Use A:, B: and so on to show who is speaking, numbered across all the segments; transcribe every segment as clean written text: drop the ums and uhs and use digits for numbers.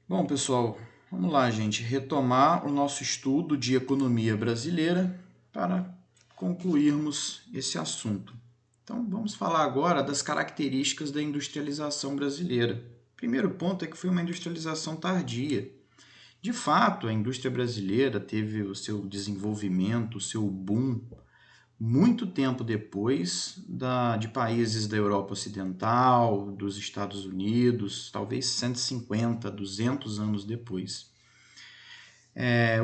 A: Bom, pessoal, vamos lá, gente, retomar o nosso estudo de economia brasileira para concluirmos esse assunto. Então, vamos falar agora das características da industrialização brasileira. O primeiro ponto é que foi uma industrialização tardia. De fato, a indústria brasileira teve o seu desenvolvimento, o seu boom muito tempo depois de países da Europa Ocidental, dos Estados Unidos, talvez 150, 200 anos depois.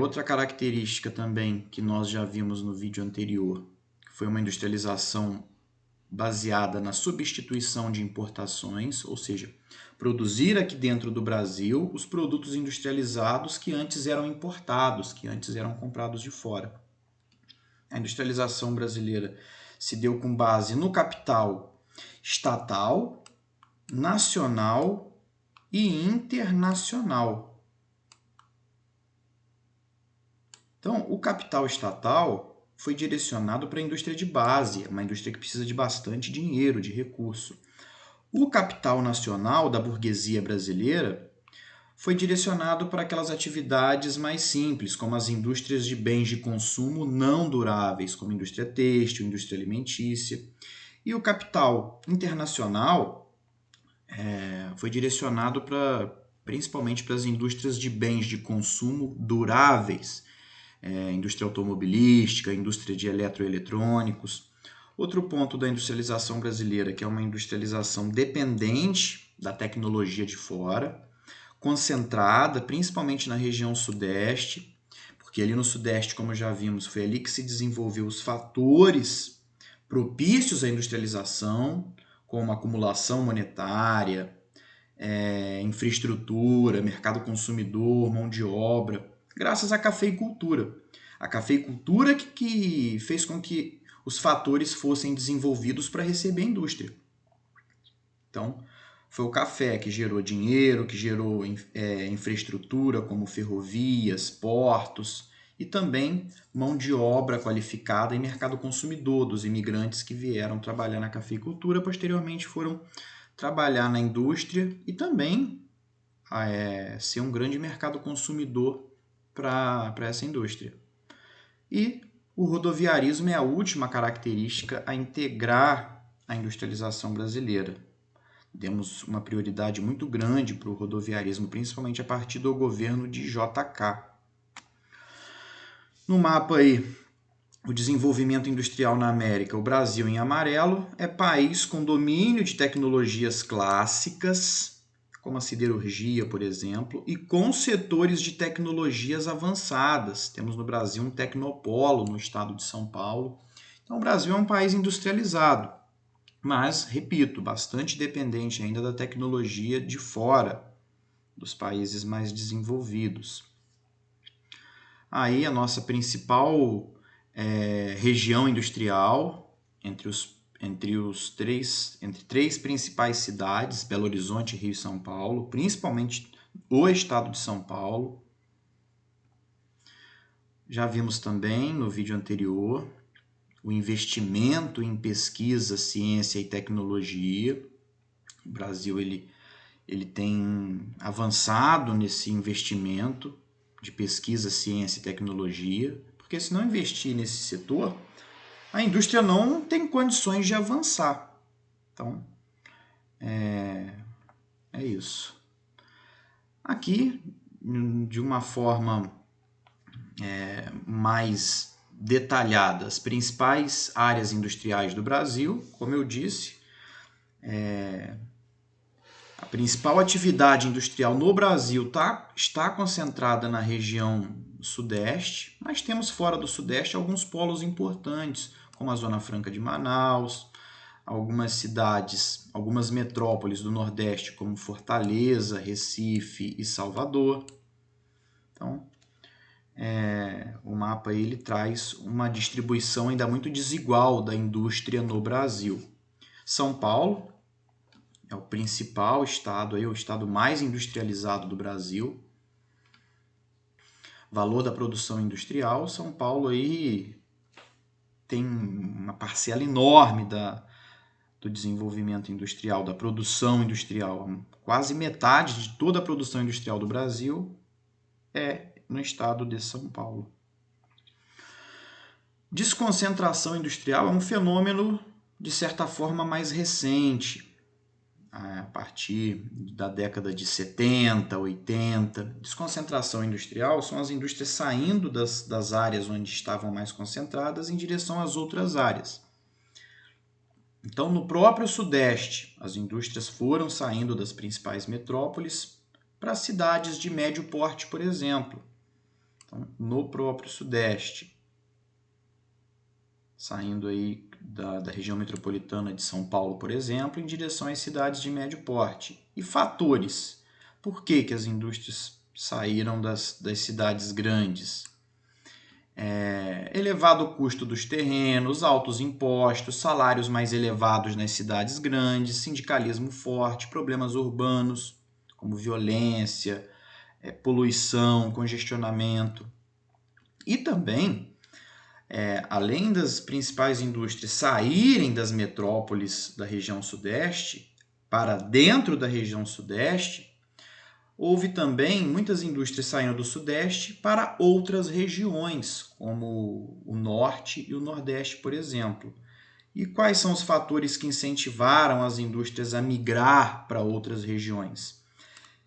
A: Outra característica também que nós já vimos no vídeo anterior, que foi uma industrialização baseada na substituição de importações, ou seja, produzir aqui dentro do Brasil os produtos industrializados que antes eram importados, que antes eram comprados de fora. A industrialização brasileira se deu com base no capital estatal, nacional e internacional. Então, o capital estatal foi direcionado para a indústria de base, uma indústria que precisa de bastante dinheiro, de recurso. O capital nacional da burguesia brasileira foi direcionado para aquelas atividades mais simples, como as indústrias de bens de consumo não duráveis, como indústria têxtil, indústria alimentícia. E o capital internacional foi direcionado principalmente para as indústrias de bens de consumo duráveis, indústria automobilística, indústria de eletroeletrônicos. Outro ponto da industrialização brasileira, que é uma industrialização dependente da tecnologia de fora, concentrada principalmente na região sudeste, porque ali no sudeste, como já vimos, foi ali que se desenvolveu os fatores propícios à industrialização, como acumulação monetária, infraestrutura, mercado consumidor, mão de obra, graças à cafeicultura. A cafeicultura que fez com que os fatores fossem desenvolvidos para receber a indústria. Então, foi o café que gerou dinheiro, que gerou infraestrutura como ferrovias, portos e também mão de obra qualificada e mercado consumidor dos imigrantes que vieram trabalhar na cafeicultura, posteriormente foram trabalhar na indústria e também ser um grande mercado consumidor para essa indústria. E o rodoviarismo é a última característica a integrar a industrialização brasileira. Demos uma prioridade muito grande para o rodoviarismo, principalmente a partir do governo de JK. No mapa aí, o desenvolvimento industrial na América, o Brasil em amarelo, é país com domínio de tecnologias clássicas, como a siderurgia, por exemplo, e com setores de tecnologias avançadas. Temos no Brasil um tecnopolo no estado de São Paulo. Então, o Brasil é um país industrializado, mas, repito, bastante dependente ainda da tecnologia de fora, dos países mais desenvolvidos. Aí a nossa principal região industrial, entre três principais cidades, Belo Horizonte, Rio e São Paulo, principalmente o estado de São Paulo. Já vimos também no vídeo anterior o investimento em pesquisa, ciência e tecnologia. O Brasil ele tem avançado nesse investimento de pesquisa, ciência e tecnologia, porque se não investir nesse setor, a indústria não tem condições de avançar. Então, é isso. Aqui, de uma forma mais detalhada, as principais áreas industriais do Brasil, como eu disse, a principal atividade industrial no Brasil está concentrada na região sudeste, mas temos fora do sudeste alguns polos importantes, como a Zona Franca de Manaus, algumas cidades, algumas metrópoles do Nordeste, como Fortaleza, Recife e Salvador. Então, o mapa aí, ele traz uma distribuição ainda muito desigual da indústria no Brasil. São Paulo é o principal estado, aí, o estado mais industrializado do Brasil. Valor da produção industrial, São Paulo aí tem uma parcela enorme do desenvolvimento industrial, da produção industrial. Quase metade de toda a produção industrial do Brasil é no estado de São Paulo. Desconcentração industrial é um fenômeno, de certa forma, mais recente, a partir da década de 70, 80. Desconcentração industrial são as indústrias saindo das áreas onde estavam mais concentradas em direção às outras áreas. Então, no próprio Sudeste, as indústrias foram saindo das principais metrópoles para cidades de médio porte, por exemplo. Então, no próprio Sudeste, saindo aí da região metropolitana de São Paulo, por exemplo, em direção às cidades de médio porte. E fatores. Por que as indústrias saíram das cidades grandes? Elevado custo dos terrenos, altos impostos, salários mais elevados nas cidades grandes, sindicalismo forte, problemas urbanos, como violência, poluição, congestionamento. E também, além das principais indústrias saírem das metrópoles da região sudeste para dentro da região sudeste, houve também muitas indústrias saindo do Sudeste para outras regiões, como o Norte e o Nordeste, por exemplo. E quais são os fatores que incentivaram as indústrias a migrar para outras regiões?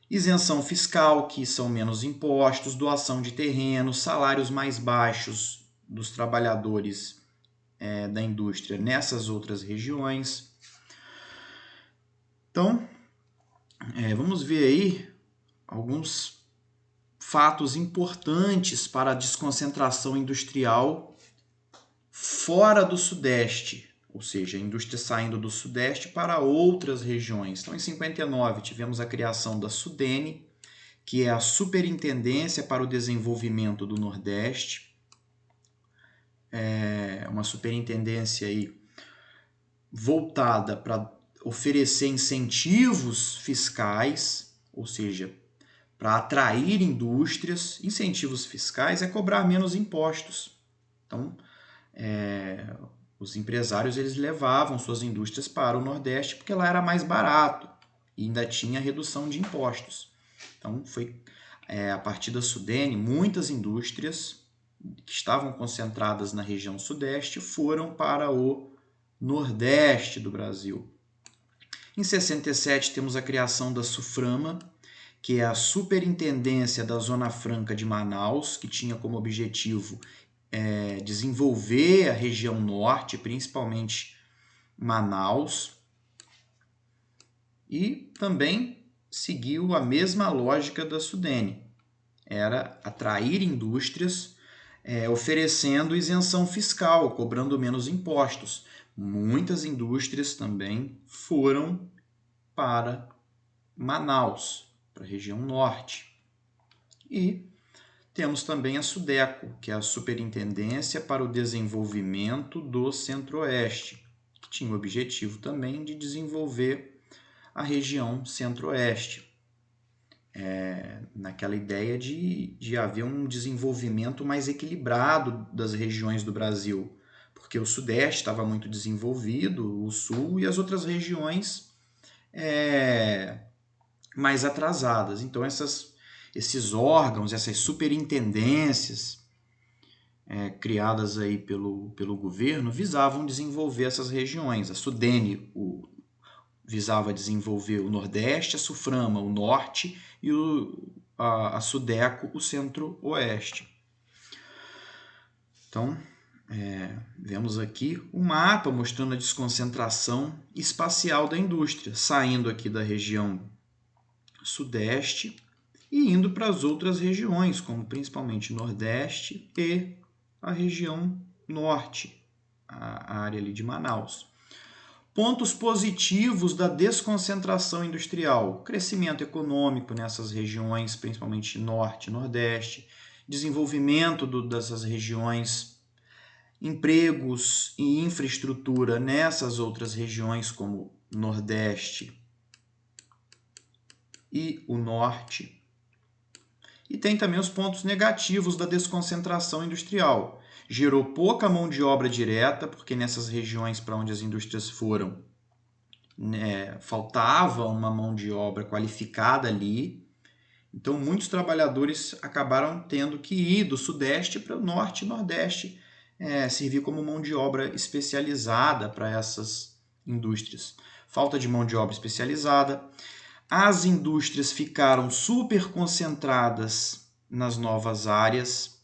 A: Isenção fiscal, que são menos impostos, doação de terrenos, salários mais baixos dos trabalhadores da indústria nessas outras regiões. Então, vamos ver aí alguns fatos importantes para a desconcentração industrial fora do Sudeste, ou seja, a indústria saindo do Sudeste para outras regiões. Então, em 59, tivemos a criação da SUDENE, que é a Superintendência para o Desenvolvimento do Nordeste. É uma superintendência aí voltada para oferecer incentivos fiscais, ou seja, para atrair indústrias. Incentivos fiscais é cobrar menos impostos. Então, os empresários eles levavam suas indústrias para o Nordeste porque lá era mais barato e ainda tinha redução de impostos. Então, foi a partir da SUDENE, muitas indústrias que estavam concentradas na região Sudeste foram para o Nordeste do Brasil. Em 67, temos a criação da SUFRAMA, que é a Superintendência da Zona Franca de Manaus, que tinha como objetivo desenvolver a região norte, principalmente Manaus, e também seguiu a mesma lógica da SUDENE. Era atrair indústrias, oferecendo isenção fiscal, cobrando menos impostos. Muitas indústrias também foram para Manaus, para a região norte. E temos também a SUDECO, que é a Superintendência para o Desenvolvimento do Centro-Oeste, que tinha o objetivo também de desenvolver a região Centro-Oeste, naquela ideia de haver um desenvolvimento mais equilibrado das regiões do Brasil, porque o Sudeste estava muito desenvolvido, o Sul e as outras regiões mais atrasadas. Então, esses órgãos, essas superintendências criadas aí pelo governo visavam desenvolver essas regiões. A SUDENE visava desenvolver o Nordeste, a SUFRAMA o Norte e a SUDECO o Centro-Oeste. Então, vemos aqui o mapa mostrando a desconcentração espacial da indústria, saindo aqui da região Sudeste e indo para as outras regiões, como principalmente Nordeste e a região Norte, a área ali de Manaus. Pontos positivos da desconcentração industrial: crescimento econômico nessas regiões, principalmente Norte e Nordeste, desenvolvimento dessas regiões, empregos e infraestrutura nessas outras regiões, como Nordeste e o Norte. E tem também os pontos negativos da desconcentração industrial. Gerou pouca mão de obra direta, porque nessas regiões para onde as indústrias foram, né, faltava uma mão de obra qualificada ali. Então, muitos trabalhadores acabaram tendo que ir do Sudeste para o Norte e Nordeste, servir como mão de obra especializada para essas indústrias. Falta de mão de obra especializada. As indústrias ficaram super concentradas nas novas áreas.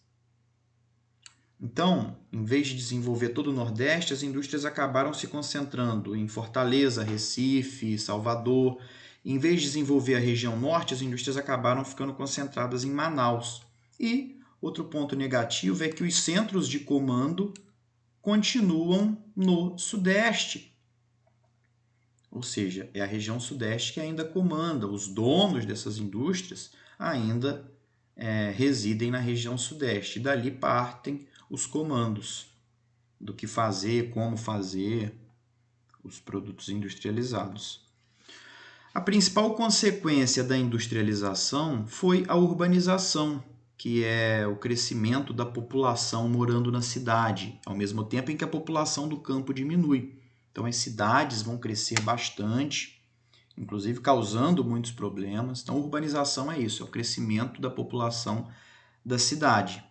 A: Então, em vez de desenvolver todo o Nordeste, as indústrias acabaram se concentrando em Fortaleza, Recife, Salvador. Em vez de desenvolver a região Norte, as indústrias acabaram ficando concentradas em Manaus. E outro ponto negativo é que os centros de comando continuam no Sudeste. Ou seja, é a região Sudeste que ainda comanda. Os donos dessas indústrias ainda residem na região Sudeste. E dali partem os comandos do que fazer, como fazer os produtos industrializados. A principal consequência da industrialização foi a urbanização, que é o crescimento da população morando na cidade, ao mesmo tempo em que a população do campo diminui. Então, as cidades vão crescer bastante, inclusive causando muitos problemas. Então, a urbanização é isso, é o crescimento da população da cidade.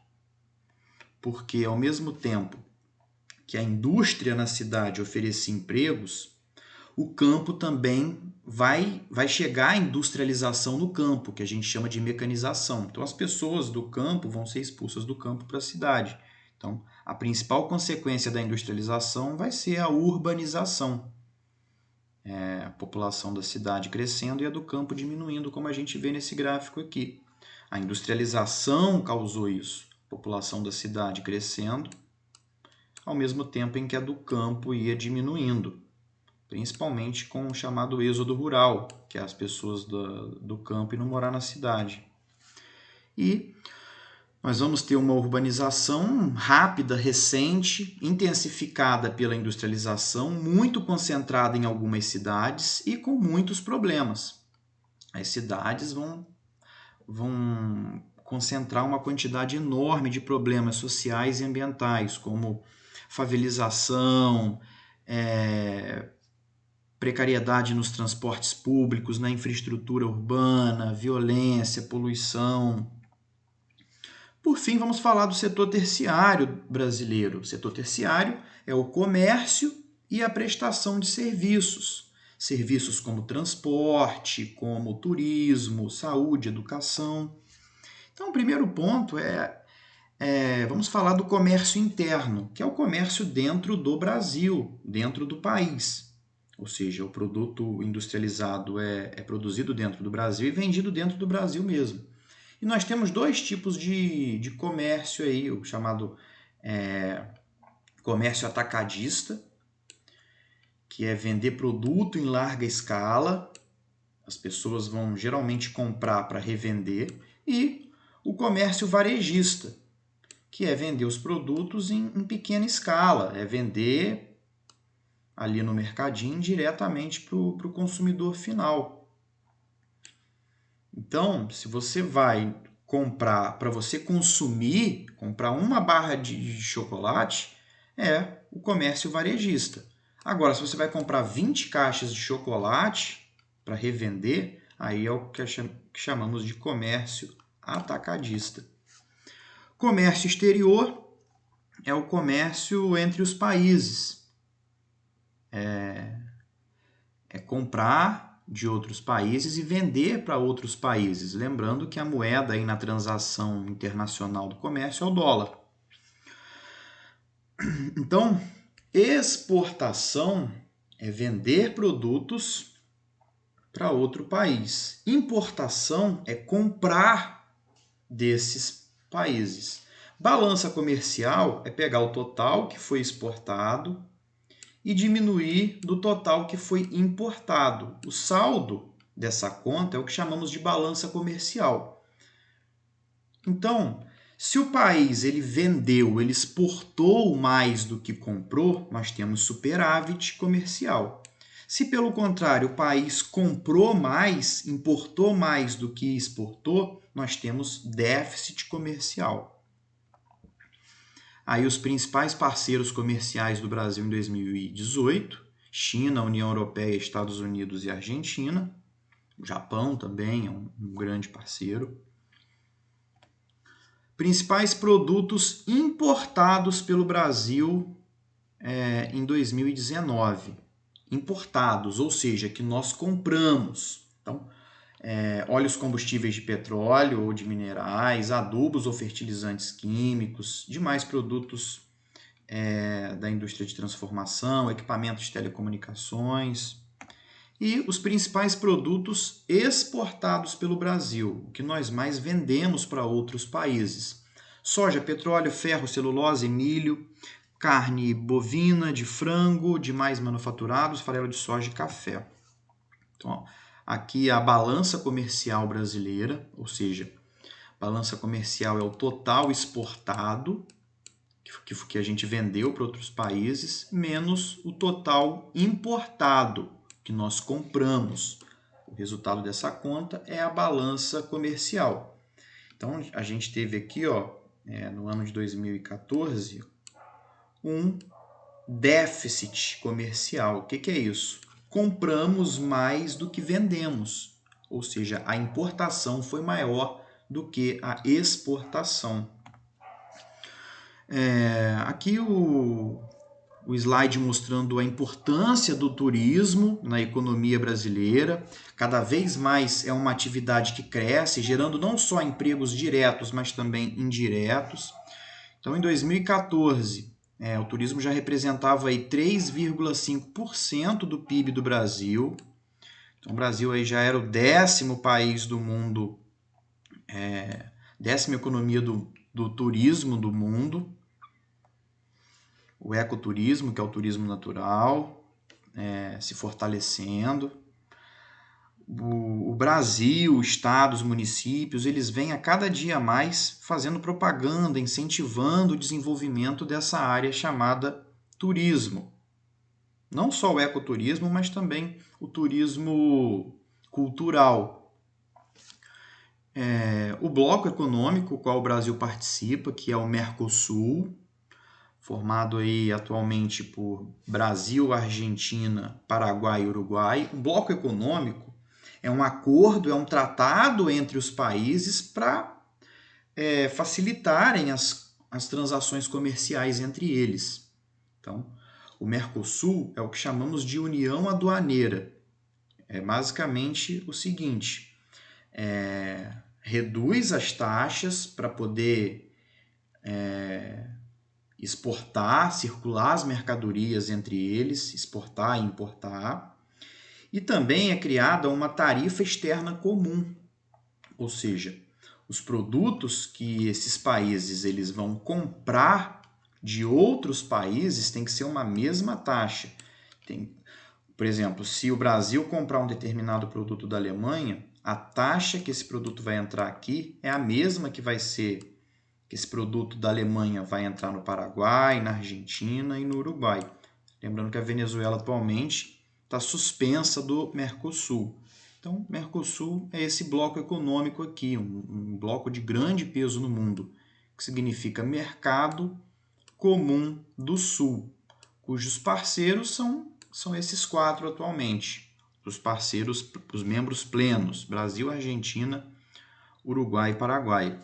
A: Porque, ao mesmo tempo que a indústria na cidade oferecia empregos, o campo também vai chegar à industrialização no campo, que a gente chama de mecanização. Então, as pessoas do campo vão ser expulsas do campo para a cidade. Então, a principal consequência da industrialização vai ser a urbanização. A população da cidade crescendo e a do campo diminuindo, como a gente vê nesse gráfico aqui. A industrialização causou isso. A população da cidade crescendo, ao mesmo tempo em que a do campo ia diminuindo, principalmente com o chamado êxodo rural, que é as pessoas do campo indo morar na cidade. E nós vamos ter uma urbanização rápida, recente, intensificada pela industrialização, muito concentrada em algumas cidades e com muitos problemas. As cidades vão concentrar uma quantidade enorme de problemas sociais e ambientais, como favelização, precariedade nos transportes públicos, na infraestrutura urbana, violência, poluição. Por fim, vamos falar do setor terciário brasileiro. O setor terciário é o comércio e a prestação de serviços. Serviços como transporte, como turismo, saúde, educação. Então, o primeiro ponto vamos falar do comércio interno, que é o comércio dentro do Brasil, dentro do país. Ou seja, o produto industrializado é produzido dentro do Brasil e vendido dentro do Brasil mesmo. E nós temos dois tipos de comércio aí, o chamado comércio atacadista, que é vender produto em larga escala. As pessoas vão geralmente comprar para revender. E o comércio varejista, que é vender os produtos em pequena escala, é vender ali no mercadinho diretamente para o consumidor final. Então, se você vai comprar para você consumir, comprar uma barra de chocolate, é o comércio varejista. Agora, se você vai comprar 20 caixas de chocolate para revender, aí é o que chamamos de comércio atacadista. Comércio exterior é o comércio entre os países. É comprar de outros países e vender para outros países. Lembrando que a moeda aí na transação internacional do comércio é o dólar. Então, exportação é vender produtos para outro país. Importação é comprar desses países. Balança comercial é pegar o total que foi exportado e diminuir do total que foi importado. O saldo dessa conta é o que chamamos de balança comercial. Então, se o país ele vendeu, ele exportou mais do que comprou, nós temos superávit comercial. Se, pelo contrário, o país comprou mais, importou mais do que exportou, nós temos déficit comercial. Aí os principais parceiros comerciais do Brasil em 2018, China, União Europeia, Estados Unidos e Argentina. O Japão também é um grande parceiro. Principais produtos importados pelo Brasil em 2019. Importados, ou seja, que nós compramos. Então, óleos combustíveis de petróleo ou de minerais, adubos ou fertilizantes químicos, demais produtos da indústria de transformação, equipamentos de telecomunicações e os principais produtos exportados pelo Brasil, o que nós mais vendemos para outros países. Soja, petróleo, ferro, celulose, milho, carne bovina, de frango, demais manufaturados, farelo de soja e café. Então, ó, aqui a balança comercial brasileira, ou seja, balança comercial é o total exportado, que a gente vendeu para outros países, menos o total importado, que nós compramos. O resultado dessa conta é a balança comercial. Então, a gente teve aqui, no ano de 2014, um déficit comercial. O que é isso? Compramos mais do que vendemos, ou seja, a importação foi maior do que a exportação. Aqui o slide mostrando a importância do turismo na economia brasileira. Cada vez mais é uma atividade que cresce, gerando não só empregos diretos, mas também indiretos. Então, em 2014, o turismo já representava 3,5% do PIB do Brasil. Então, o Brasil aí já era o 10º país do mundo, 10ª economia do turismo do mundo. O ecoturismo, que é o turismo natural, se fortalecendo. O Brasil, estados, municípios, eles vêm a cada dia mais fazendo propaganda, incentivando o desenvolvimento dessa área chamada turismo. Não só o ecoturismo, mas também o turismo cultural. O bloco econômico, qual o Brasil participa, que é o Mercosul, formado aí atualmente por Brasil, Argentina, Paraguai e Uruguai. O bloco econômico é um acordo, é um tratado entre os países para facilitarem as transações comerciais entre eles. Então, o Mercosul é o que chamamos de União Aduaneira. É basicamente o seguinte, reduz as taxas para poder exportar, circular as mercadorias entre eles, exportar e importar. E também é criada uma tarifa externa comum, ou seja, os produtos que esses países eles vão comprar de outros países tem que ser uma mesma taxa. Por exemplo, se o Brasil comprar um determinado produto da Alemanha, a taxa que esse produto vai entrar aqui é a mesma que vai ser que esse produto da Alemanha vai entrar no Paraguai, na Argentina e no Uruguai. Lembrando que a Venezuela atualmente está suspensa do Mercosul. Então, Mercosul é esse bloco econômico aqui, um bloco de grande peso no mundo, que significa Mercado Comum do Sul, cujos parceiros são esses 4 atualmente. Os parceiros, os membros plenos, Brasil, Argentina, Uruguai e Paraguai.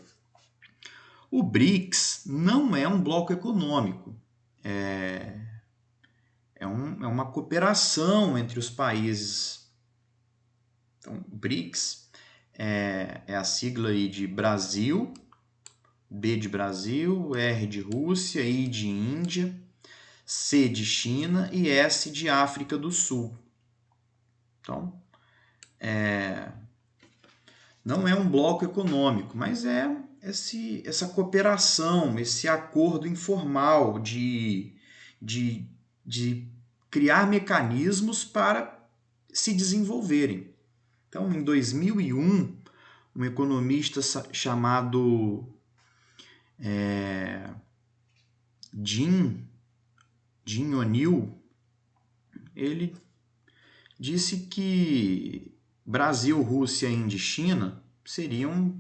A: O BRICS não é um bloco econômico, é uma cooperação entre os países. Então, o BRICS é a sigla aí de Brasil, B de Brasil, R de Rússia, I de Índia, C de China e S de África do Sul. Então, não é um bloco econômico, mas é essa cooperação, esse acordo informal de criar mecanismos para se desenvolverem. Então, em 2001, um economista chamado Jim O'Neill, ele disse que Brasil, Rússia, Índia e China seriam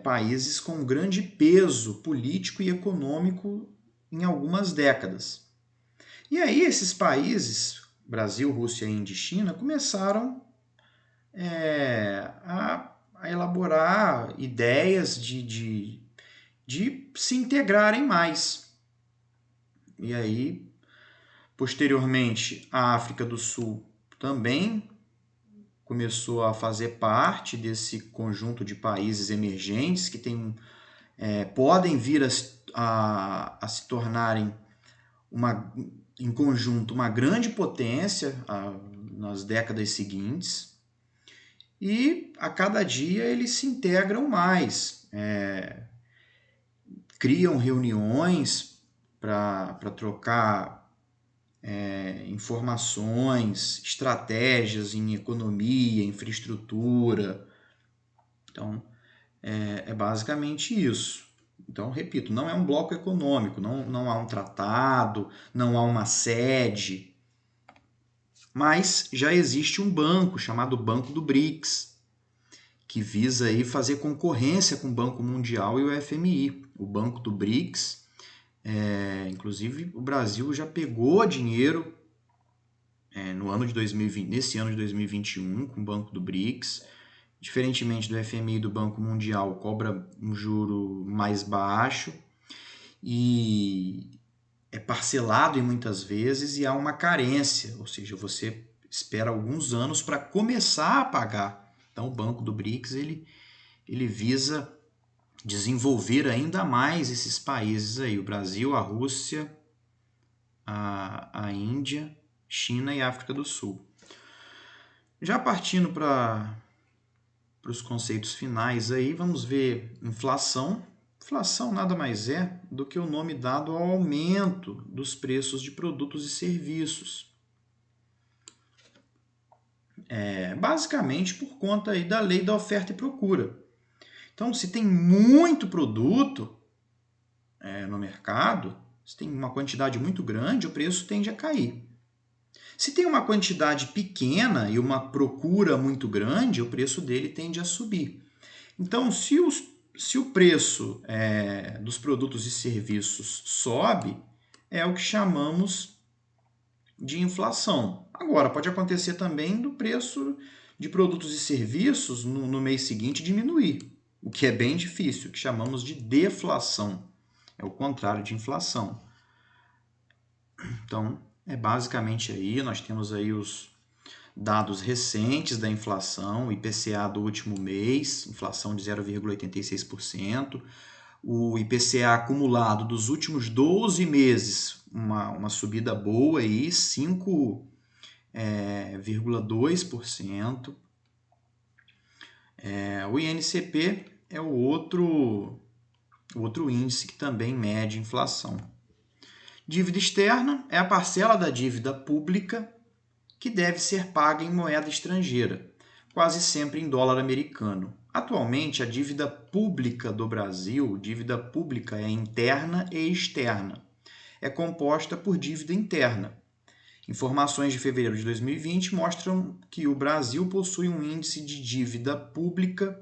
A: países com grande peso político e econômico em algumas décadas. E aí esses países Brasil, Rússia, Índia e China, começaram a elaborar ideias de se integrarem mais. E aí, posteriormente, a África do Sul também começou a fazer parte desse conjunto de países emergentes que podem vir a se tornarem em conjunto uma grande potência nas décadas seguintes, e a cada dia eles se integram mais, criam reuniões para trocar informações, estratégias em economia, infraestrutura. Então, é basicamente isso. Então, repito, não é um bloco econômico, não há um tratado, não há uma sede, mas já existe um banco chamado Banco do BRICS, que visa aí fazer concorrência com o Banco Mundial e o FMI. O Banco do BRICS, inclusive o Brasil já pegou dinheiro nesse ano de 2021 com o Banco do BRICS. Diferentemente do FMI e do Banco Mundial, cobra um juro mais baixo e é parcelado em muitas vezes e há uma carência, ou seja, você espera alguns anos para começar a pagar. Então, o Banco do BRICS ele visa desenvolver ainda mais esses países aí, o Brasil, a Rússia, a Índia, China e África do Sul. Já partindo para os conceitos finais aí, vamos ver inflação. Inflação nada mais é do que o nome dado ao aumento dos preços de produtos e serviços. Basicamente por conta aí da lei da oferta e procura. Então, se tem muito produto no mercado, se tem uma quantidade muito grande, o preço tende a cair. Se tem uma quantidade pequena e uma procura muito grande, o preço dele tende a subir. Então, se o preço dos produtos e serviços sobe, é o que chamamos de inflação. Agora, pode acontecer também do preço de produtos e serviços no mês seguinte diminuir, o que é bem difícil, o que chamamos de deflação. É o contrário de inflação. Então, basicamente aí, nós temos aí os dados recentes da inflação, o IPCA do último mês, inflação de 0,86%, o IPCA acumulado dos últimos 12 meses, uma subida boa aí, 5,2%. O INCP é o outro índice que também mede inflação. Dívida externa é a parcela da dívida pública que deve ser paga em moeda estrangeira, quase sempre em dólar americano. Atualmente, a dívida pública do Brasil, dívida pública é interna e externa, é composta por dívida interna. Informações de fevereiro de 2020 mostram que o Brasil possui um índice de dívida pública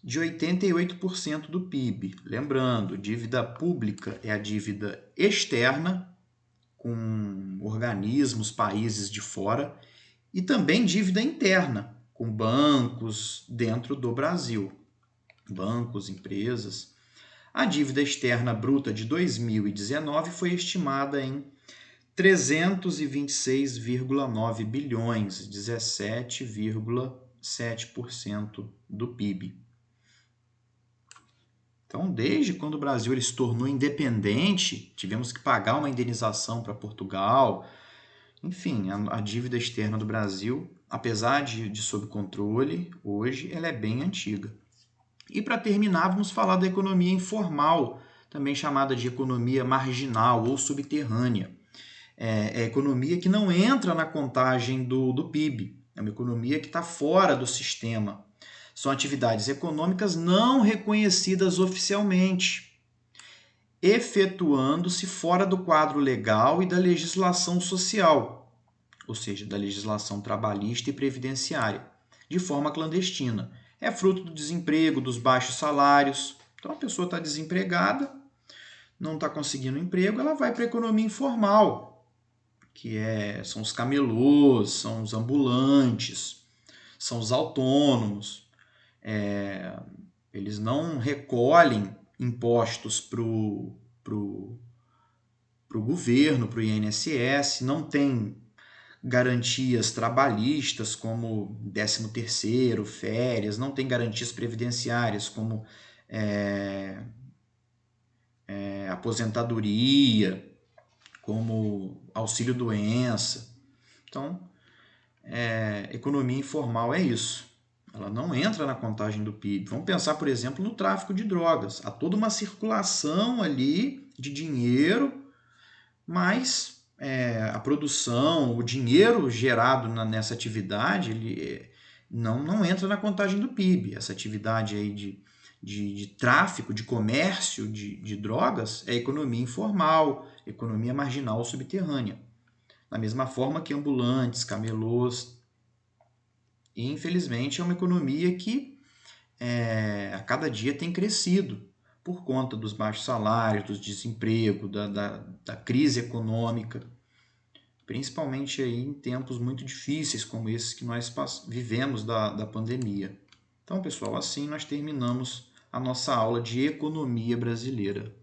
A: de 88% do PIB. Lembrando, dívida pública é a dívida externa, com organismos, países de fora, e também dívida interna, com bancos dentro do Brasil, bancos, empresas. A dívida externa bruta de 2019 foi estimada em 326,9 bilhões, 17,7% do PIB. Então, desde quando o Brasil se tornou independente, tivemos que pagar uma indenização para Portugal. Enfim, a dívida externa do Brasil, apesar de sob controle, hoje ela é bem antiga. E para terminar, vamos falar da economia informal, também chamada de economia marginal ou subterrânea. É a economia que não entra na contagem do PIB, é uma economia que está fora do sistema. São atividades econômicas não reconhecidas oficialmente, efetuando-se fora do quadro legal e da legislação social, ou seja, da legislação trabalhista e previdenciária, de forma clandestina. É fruto do desemprego, dos baixos salários. Então, a pessoa está desempregada, não está conseguindo emprego, ela vai para a economia informal. são os camelôs, são os ambulantes, são os autônomos. Eles não recolhem impostos para o governo, para o INSS, não tem garantias trabalhistas como 13º, férias, não tem garantias previdenciárias como aposentadoria, como auxílio-doença. Então, economia informal é isso. Ela não entra na contagem do PIB. Vamos pensar, por exemplo, no tráfico de drogas. Há toda uma circulação ali de dinheiro, mas a produção, o dinheiro gerado nessa atividade, ele não entra na contagem do PIB. Essa atividade aí de tráfico, de comércio de drogas é economia informal, economia marginal subterrânea. Da mesma forma que ambulantes, camelôs. E, infelizmente, é uma economia que a cada dia tem crescido por conta dos baixos salários, do desemprego, da crise econômica, principalmente aí em tempos muito difíceis como esses que nós vivemos da pandemia. Então, pessoal, assim nós terminamos a nossa aula de economia brasileira.